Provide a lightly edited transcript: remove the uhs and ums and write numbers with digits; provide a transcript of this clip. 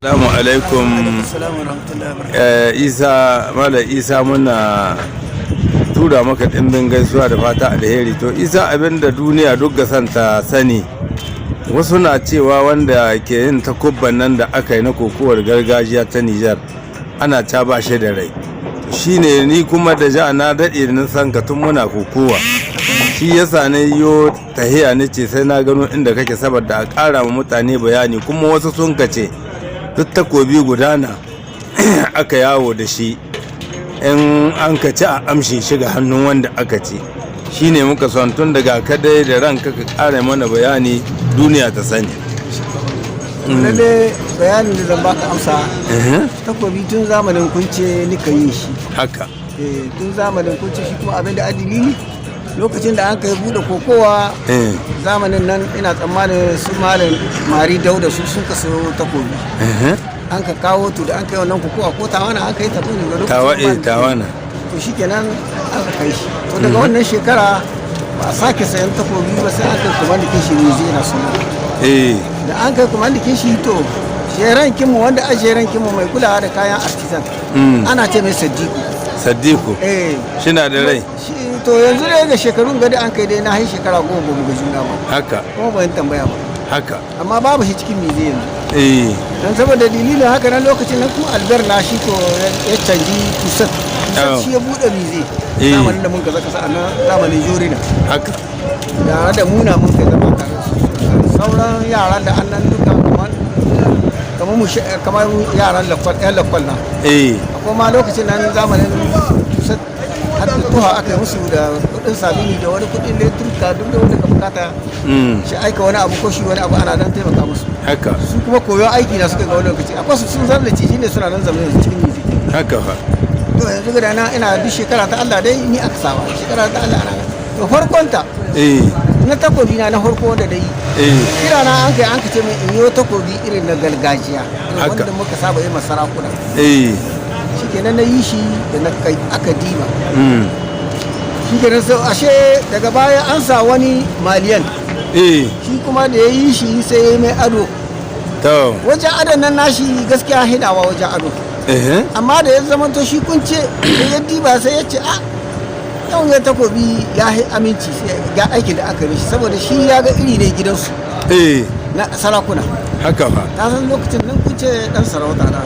Assalamu alaikum. Mala Isa muna tura maka ɗimbin gaisuwa da fata alheri. To Isa, abinda duniya duk ga santa sani, wasu na cewa wanda ke yin takubban nan da aka yi na kokowar gargajiya ta Niger ana ta ba shi da rai. Shine ni kuma da ja na daɗe da san ka tun muna kokowa, shi yasa na yo tahiya na ce sai na gano inda kake saboda a ƙara ma mutane bayani. Kuma wasu sun kace duk takobi gudana aka yawo da shi, in an ka ci a amshi shi ga hannun wanda aka ci. Shine muka son tun daga kadai da ranka ka ƙara mana bayani duniya ta sani. Lalle bayanin da zan baka amsa, takobi tun zamanin kunce nika yi shi haka. Tun zamanin kunce shi kuma abin da adili lokacin da an kai bude kokowa zamanin nan ina tsammanin su malam mari dauda su sun ka sayo takobi, an ka kawo to da an kai wannan kokowa ko tawana an kai takobi ga lokacin tawana to shikenan an ka kai shi. To daga wannan shekara ba a sake sayan takobi ba sai an kai kuma da kishi ne zai na suna da an kai kuma da kishi. To sheran kinmu wanda a sheran kinmu mai kulawa da kayan artisan ana ce mai Sadiku. Shi na da rai. To yanzu ne ga shekarun gadi an kai dai na hai shekara 10 ba mu ga juna ba haka, kuma ban tambaya ba haka, amma babu shi cikin mize yanzu. Dan saboda dalilin haka nan lokacin nan kuma Albert na shi to ya canji kusan shi ya bude mize zamanin da mun ka zaka sa nan zamanin jorina haka, da muna mun kai zama tare sauran yaran da annan duka kamar yaran lakwal na akwai ma lokacin nan zamanin har tuha aka yi musu da kudin sabini da wani kudin letrika duk da wanda ka bukata shi aika wani abu ko shi wani abu ana dan taimaka musu haka. Su kuma koyon aiki na suka ga wani lokaci akwai su sun zarlace shi ne suna nan zama yanzu cikin mizi haka fa. To yanzu ga dana ina duk shekara ta Allah dai ni aka saba shekara ta Allah ana to farkonta na takobi na farko da dai kira na an kai an kace mai in yi takobi irin na gargajiya wanda muka saba yi masarakuna shikenan na yi shi da na kai aka diba shikenan sai ashe daga baya an sa wani maliyan shi kuma da ya yi shi sai ya yi mai ado wajen adon nan nashi gaskiya hidawa wajen ado amma da ya zama to shi kunce da ya diba sai ya ce yau ya takobi ya yi aminci ga aikin da aka rishi saboda shi ya ga iri ne gidansu na sarakuna haka fa. ta san lokacin nan kunce dan sarauta na